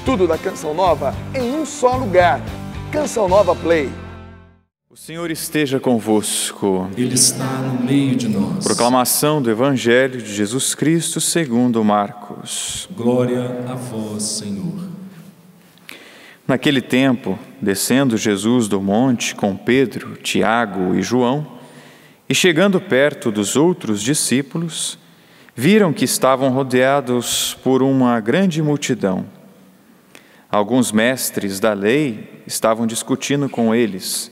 Tudo da Canção Nova em um só lugar. Canção Nova Play. O Senhor esteja convosco. Ele está no meio de nós. Proclamação do Evangelho de Jesus Cristo segundo Marcos. Glória a vós, Senhor. Naquele tempo, descendo Jesus do monte com Pedro, Tiago e João, e chegando perto dos outros discípulos, viram que estavam rodeados por uma grande multidão. Alguns mestres da lei estavam discutindo com eles.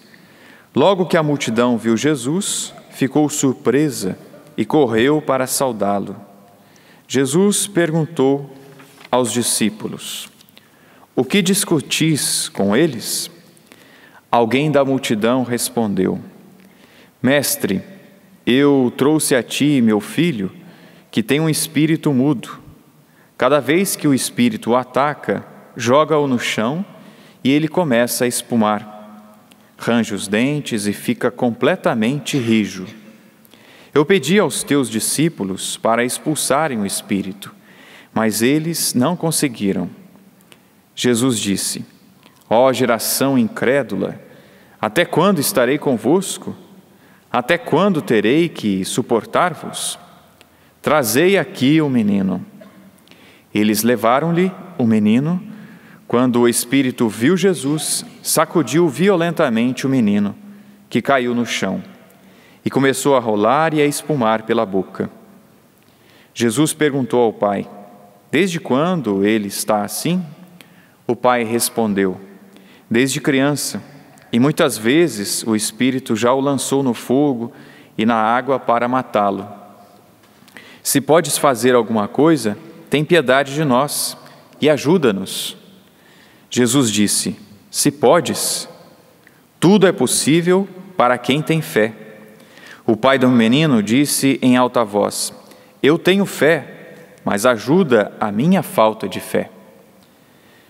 Logo que a multidão viu Jesus, ficou surpresa e correu para saudá-lo. Jesus perguntou aos discípulos: o que discutis com eles? Alguém da multidão respondeu: Mestre, eu trouxe a ti meu filho, que tem um espírito mudo. Cada vez que o espírito o ataca, joga-o no chão e ele começa a espumar. Range os dentes e fica completamente rijo. Eu pedi aos teus discípulos para expulsarem o espírito, mas eles não conseguiram. Jesus disse: ó geração incrédula, até quando estarei convosco? Até quando terei que suportar-vos? Trazei aqui o menino. Eles levaram-lhe o menino. Quando o espírito viu Jesus, sacudiu violentamente o menino, que caiu no chão, e começou a rolar e a espumar pela boca. Jesus perguntou ao pai: desde quando ele está assim? O pai respondeu: desde criança, e muitas vezes o espírito já o lançou no fogo e na água para matá-lo. Se podes fazer alguma coisa, tem piedade de nós e ajuda-nos. Jesus disse: se podes, tudo é possível para quem tem fé. O pai do menino disse em alta voz: eu tenho fé, mas ajuda a minha falta de fé.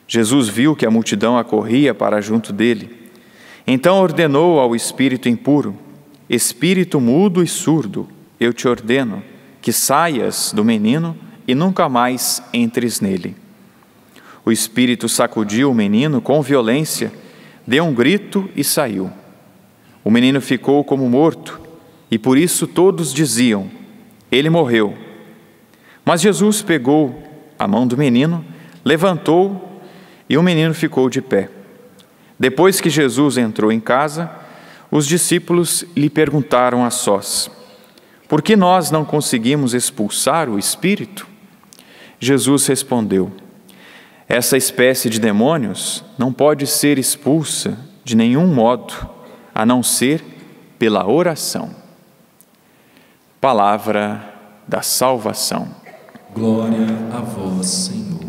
Jesus viu que a multidão acorria para junto dele. Então ordenou ao espírito impuro: espírito mudo e surdo, eu te ordeno que saias do menino e nunca mais entres nele. O espírito sacudiu o menino com violência, deu um grito e saiu. O menino ficou como morto, e por isso todos diziam: ele morreu. Mas Jesus pegou a mão do menino, levantou, e o menino ficou de pé. Depois que Jesus entrou em casa, os discípulos lhe perguntaram a sós: por que nós não conseguimos expulsar o espírito? Jesus respondeu: essa espécie de demônios não pode ser expulsa de nenhum modo, a não ser pela oração. Palavra da salvação. Glória a vós, Senhor.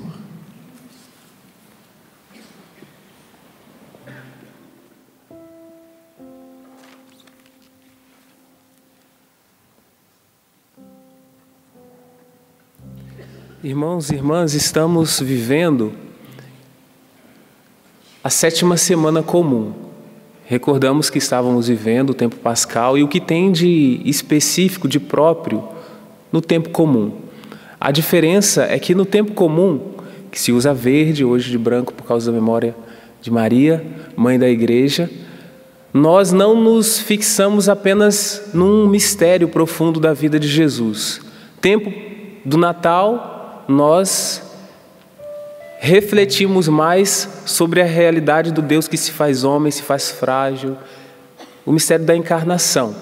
Irmãos e irmãs, estamos vivendo a 7ª semana comum. Recordamos que estávamos vivendo o tempo pascal e o que tem de específico, de próprio, no tempo comum. A diferença é que no tempo comum, que se usa verde, hoje de branco por causa da memória de Maria, mãe da igreja, nós não nos fixamos apenas num mistério profundo da vida de Jesus. Tempo do Natal, nós refletimos mais sobre a realidade do Deus que se faz homem, se faz frágil, o mistério da encarnação.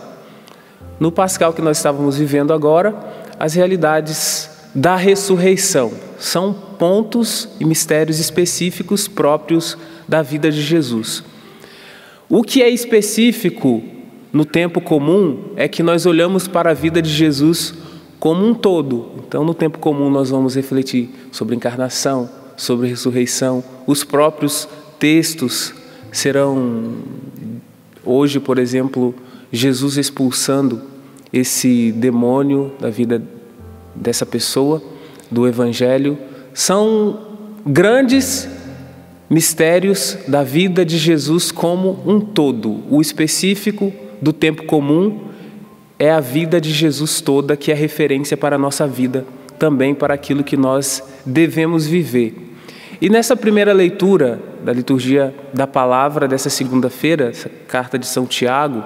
No Pascal que nós estávamos vivendo agora, as realidades da ressurreição são pontos e mistérios específicos próprios da vida de Jesus. O que é específico no tempo comum é que nós olhamos para a vida de Jesus como um todo. Então, no tempo comum, nós vamos refletir sobre encarnação, sobre ressurreição. Os próprios textos serão, hoje, por exemplo, Jesus expulsando esse demônio da vida dessa pessoa, do Evangelho. São grandes mistérios da vida de Jesus como um todo. O específico do tempo comum é a vida de Jesus toda, que é referência para a nossa vida, também para aquilo que nós devemos viver. E nessa primeira leitura da liturgia da palavra dessa segunda-feira, essa carta de São Tiago,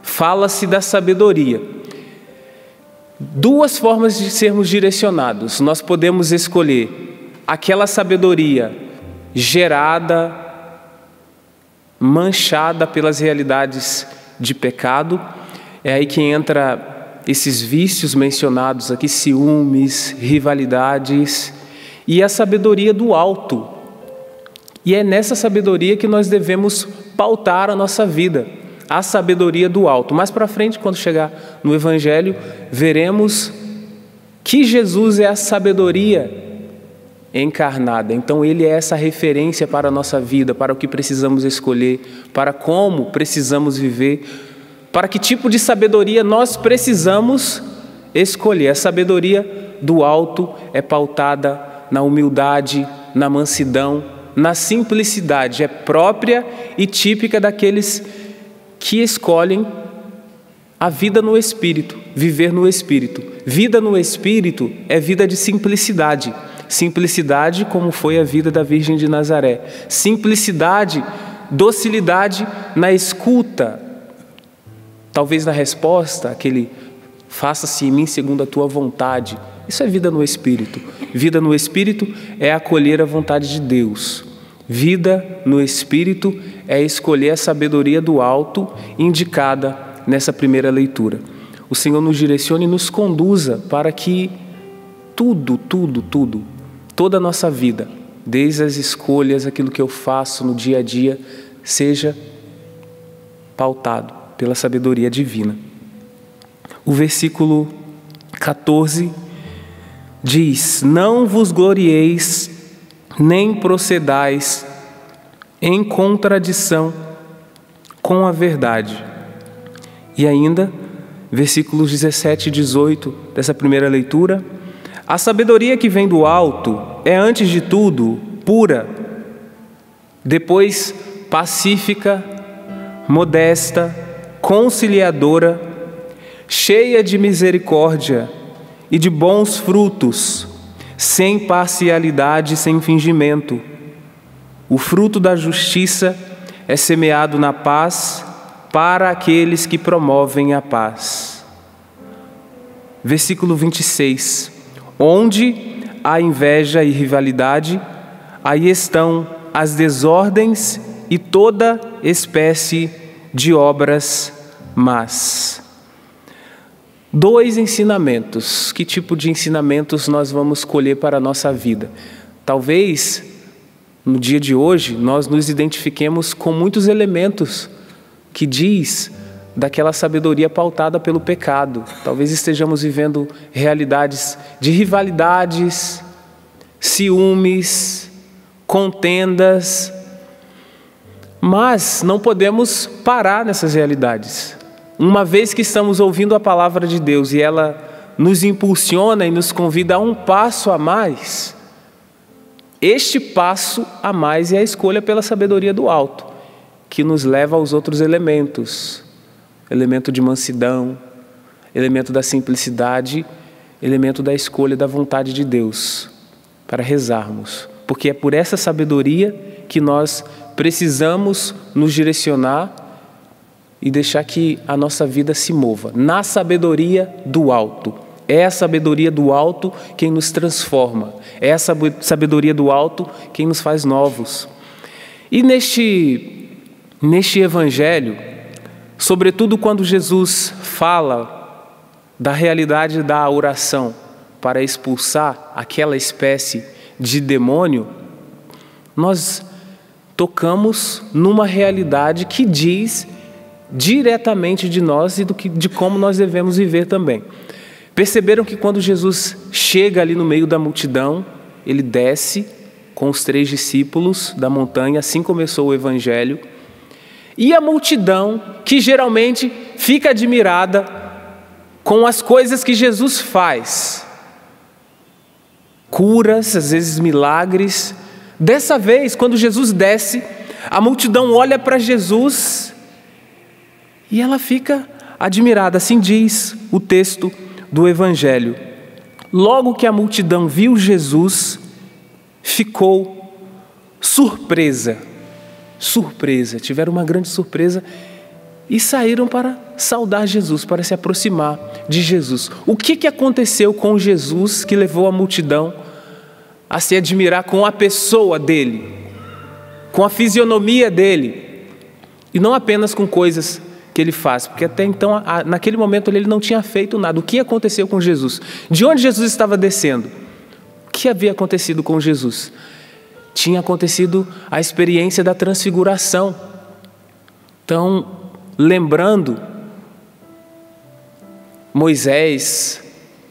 fala-se da sabedoria. Duas formas de sermos direcionados. Nós podemos escolher aquela sabedoria gerada, manchada pelas realidades de pecado. É aí que entra esses vícios mencionados aqui, ciúmes, rivalidades, e a sabedoria do alto. E é nessa sabedoria que nós devemos pautar a nossa vida, a sabedoria do alto. Mais para frente, quando chegar no Evangelho, veremos que Jesus é a sabedoria encarnada. Então Ele é essa referência para a nossa vida, para o que precisamos escolher, para como precisamos viver, para que tipo de sabedoria nós precisamos escolher. A sabedoria do alto é pautada na humildade, na mansidão, na simplicidade. É própria e típica daqueles que escolhem a vida no Espírito, viver no Espírito. Vida no Espírito é vida de simplicidade. Simplicidade como foi a vida da Virgem de Nazaré. Simplicidade, docilidade na escuta. Talvez na resposta, aquele faça-se em mim segundo a tua vontade. Isso é vida no Espírito. Vida no Espírito é acolher a vontade de Deus. Vida no Espírito é escolher a sabedoria do alto indicada nessa primeira leitura. O Senhor nos direcione e nos conduza para que toda a nossa vida, desde as escolhas, aquilo que eu faço no dia a dia, seja pautado pela sabedoria divina. O versículo 14 diz: não vos glorieis, nem procedais em contradição com a verdade. E ainda, versículos 17 e 18 dessa primeira leitura: a sabedoria que vem do alto é, antes de tudo, pura, depois pacífica, modesta, conciliadora, cheia de misericórdia e de bons frutos, sem parcialidade, sem fingimento. O fruto da justiça é semeado na paz para aqueles que promovem a paz. Versículo 26. Onde há inveja e rivalidade, aí estão as desordens e toda espécie de obras más. Dois ensinamentos. Que tipo de ensinamentos nós vamos escolher para a nossa vida? Talvez, no dia de hoje, nós nos identifiquemos com muitos elementos que diz daquela sabedoria pautada pelo pecado. Talvez estejamos vivendo realidades de rivalidades, ciúmes, contendas, mas não podemos parar nessas realidades. Uma vez que estamos ouvindo a palavra de Deus e ela nos impulsiona e nos convida a um passo a mais, este passo a mais é a escolha pela sabedoria do alto, que nos leva aos outros elementos. Elemento de mansidão, elemento da simplicidade, elemento da escolha da vontade de Deus, para rezarmos. Porque é por essa sabedoria que nós precisamos nos direcionar e deixar que a nossa vida se mova na sabedoria do alto. É a sabedoria do alto quem nos transforma. É a sabedoria do alto quem nos faz novos. E neste Evangelho, sobretudo quando Jesus fala da realidade da oração para expulsar aquela espécie de demônio, nós tocamos numa realidade que diz diretamente de nós e de como nós devemos viver também. Perceberam que quando Jesus chega ali no meio da multidão, ele desce com os 3 discípulos da montanha, assim começou o Evangelho, e a multidão, que geralmente fica admirada com as coisas que Jesus faz, curas, às vezes milagres. Dessa vez, quando Jesus desce, a multidão olha para Jesus e ela fica admirada. Assim diz o texto do Evangelho: logo que a multidão viu Jesus, ficou surpresa, tiveram uma grande surpresa e saíram para saudar Jesus, para se aproximar de Jesus. O que aconteceu com Jesus que levou a multidão a se admirar com a pessoa dele, com a fisionomia dele, e não apenas com coisas que ele faz, porque até então, naquele momento, ele não tinha feito nada. O que aconteceu com Jesus? De onde Jesus estava descendo? O que havia acontecido com Jesus? Tinha acontecido a experiência da transfiguração. Então, lembrando, Moisés,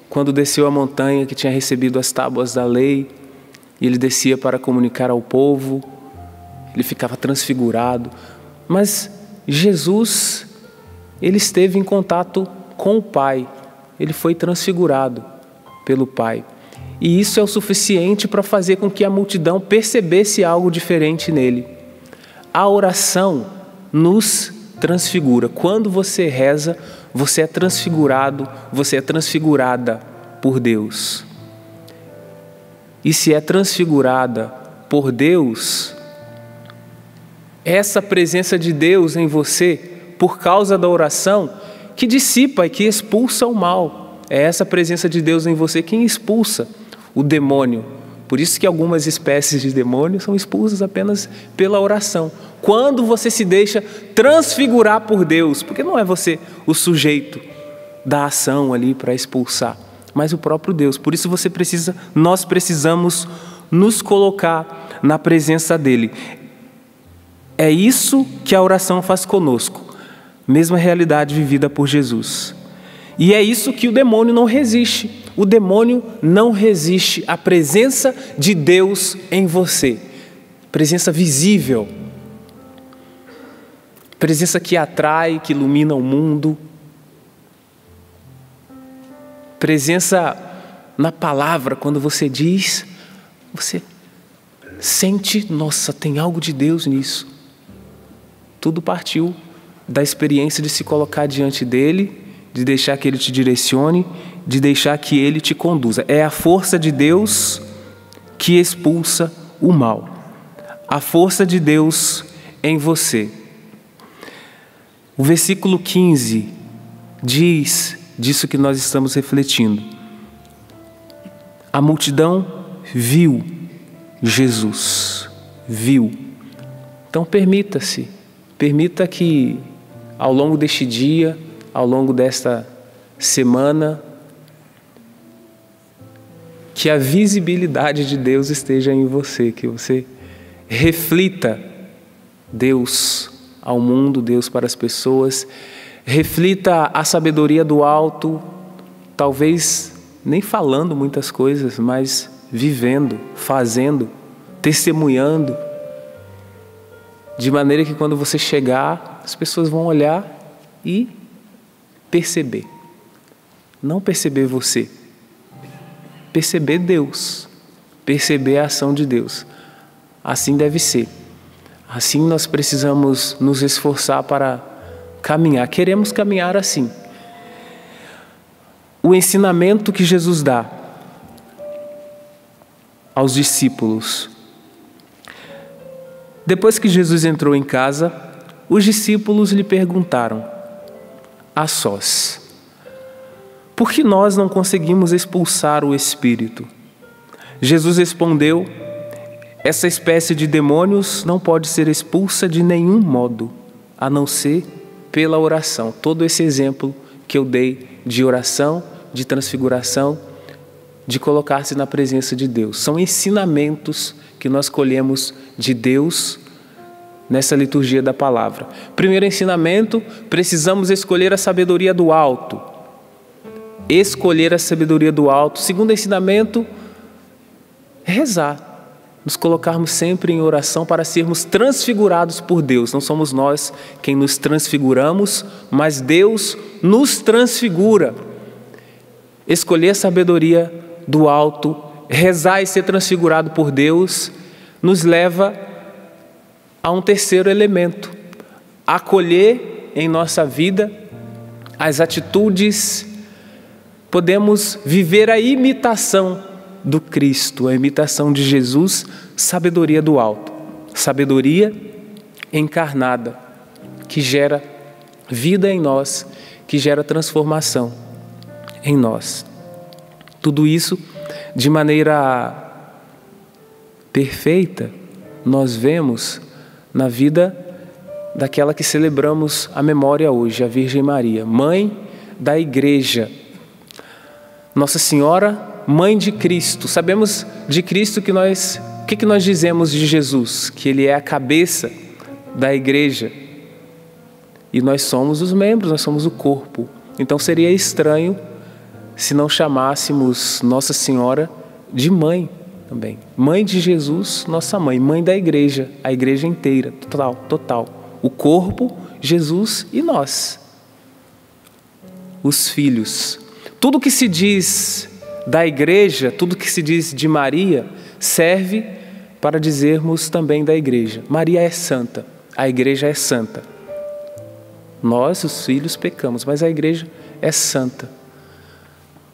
quando desceu a montanha, que tinha recebido as tábuas da lei, e ele descia para comunicar ao povo, ele ficava transfigurado. Mas Jesus, ele esteve em contato com o Pai, ele foi transfigurado pelo Pai. E isso é o suficiente para fazer com que a multidão percebesse algo diferente nele. A oração nos transfigura. Quando você reza, você é transfigurado, você é transfigurada por Deus. E se é transfigurada por Deus, essa presença de Deus em você, por causa da oração, que dissipa e que expulsa o mal. É essa presença de Deus em você quem expulsa o demônio. Por isso que algumas espécies de demônios são expulsas apenas pela oração. Quando você se deixa transfigurar por Deus, porque não é você o sujeito da ação ali para expulsar, mas o próprio Deus. Por isso nós precisamos nos colocar na presença dele. É isso que a oração faz conosco. Mesma realidade vivida por Jesus. E é isso que o demônio não resiste. O demônio não resiste à presença de Deus em você. Presença visível. Presença que atrai, que ilumina o mundo. Presença na palavra, quando você diz, você sente, nossa, tem algo de Deus nisso. Tudo partiu da experiência de se colocar diante dele, de deixar que ele te direcione, de deixar que ele te conduza. É a força de Deus que expulsa o mal. A força de Deus em você. O versículo 15 diz disso que nós estamos refletindo. A multidão viu Jesus. Viu. Então permita que ao longo deste dia, ao longo desta semana, que a visibilidade de Deus esteja em você, que você reflita Deus ao mundo, Deus para as pessoas, reflita a sabedoria do alto, talvez nem falando muitas coisas, mas vivendo, fazendo, testemunhando, de maneira que quando você chegar, as pessoas vão olhar e perceber. Não perceber você. Perceber Deus. Perceber a ação de Deus. Assim deve ser. Assim nós precisamos nos esforçar para caminhar. Queremos caminhar assim. O ensinamento que Jesus dá aos discípulos. Depois que Jesus entrou em casa, os discípulos lhe perguntaram, a sós, por que nós não conseguimos expulsar o espírito? Jesus respondeu, essa espécie de demônios não pode ser expulsa de nenhum modo, a não ser pela oração. Todo esse exemplo que eu dei de oração, de transfiguração, de colocar-se na presença de Deus. São ensinamentos que nós colhemos de Deus nessa liturgia da palavra. Primeiro ensinamento, precisamos escolher a sabedoria do alto. Escolher a sabedoria do alto. Segundo ensinamento, rezar. Nos colocarmos sempre em oração para sermos transfigurados por Deus. Não somos nós quem nos transfiguramos, mas Deus nos transfigura. Escolher a sabedoria do alto, rezar e ser transfigurado por Deus, nos leva a um terceiro elemento. Acolher em nossa vida as atitudes, podemos viver a imitação do Cristo, a imitação de Jesus, sabedoria do alto. sabedoria encarnada, que gera vida em nós, que gera transformação em nós. Tudo isso de maneira perfeita nós vemos na vida daquela que celebramos a memória hoje, a Virgem Maria, Mãe da Igreja. Nossa Senhora, Mãe de Cristo. Sabemos de Cristo que o que nós dizemos de Jesus? Que Ele é a cabeça da Igreja. E nós somos os membros, nós somos o corpo. Então seria estranho se não chamássemos Nossa Senhora de Mãe também. Mãe de Jesus, nossa Mãe. Mãe da Igreja, a Igreja inteira, total. O corpo, Jesus e nós, os filhos. Tudo que se diz da Igreja, tudo que se diz de Maria, serve para dizermos também da Igreja. Maria é santa, a Igreja é santa. Nós, os filhos, pecamos, mas a Igreja é santa.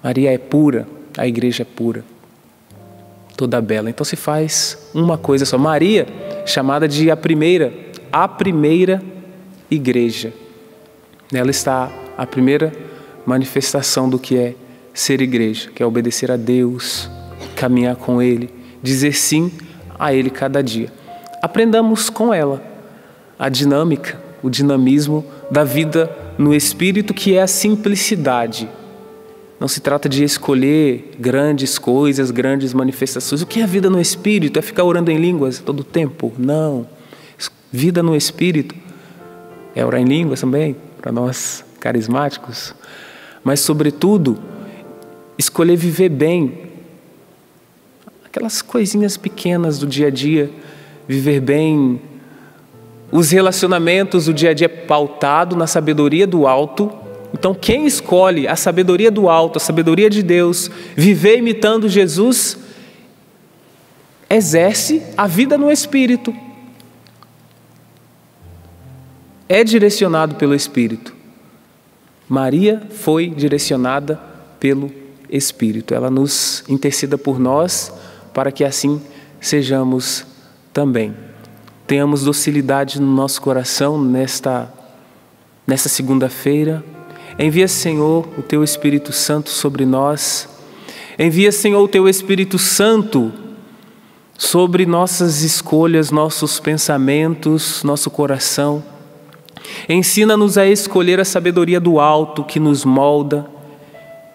Maria é pura, a Igreja é pura, toda bela. Então se faz uma coisa só. Maria, chamada de a primeira Igreja. Nela está a primeira manifestação do que é ser igreja, que é obedecer a Deus, caminhar com Ele, dizer sim a Ele cada dia. Aprendamos com ela a dinâmica, o dinamismo da vida no Espírito, que é a simplicidade. Não se trata de escolher grandes coisas, grandes manifestações. O que é a vida no Espírito? É ficar orando em línguas todo o tempo? Não. Vida no Espírito é orar em línguas também, para nós carismáticos. Mas, sobretudo, escolher viver bem. Aquelas coisinhas pequenas do dia a dia. Viver bem. Os relacionamentos do dia a dia pautado na sabedoria do alto. Então, quem escolhe a sabedoria do alto, a sabedoria de Deus, viver imitando Jesus, exerce a vida no Espírito. É direcionado pelo Espírito. Maria foi direcionada pelo Espírito. Ela nos interceda por nós, para que assim sejamos também. Tenhamos docilidade no nosso coração nesta segunda-feira. Envia, Senhor, o Teu Espírito Santo sobre nós. Envia, Senhor, o Teu Espírito Santo sobre nossas escolhas, nossos pensamentos, nosso coração. Ensina-nos a escolher a sabedoria do alto, que nos molda,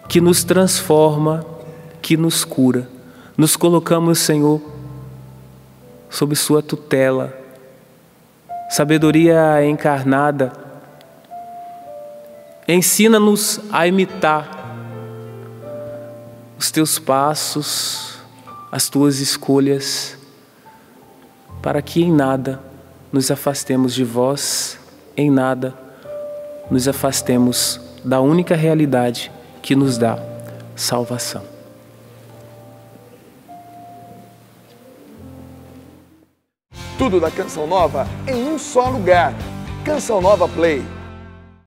que nos transforma, que nos cura. Nos colocamos, Senhor, sob Sua tutela. Sabedoria encarnada, ensina-nos a imitar os Teus passos, as Tuas escolhas, para que em nada nos afastemos de Vós, em nada nos afastemos da única realidade que nos dá salvação. Tudo da Canção Nova em um só lugar. Canção Nova Play.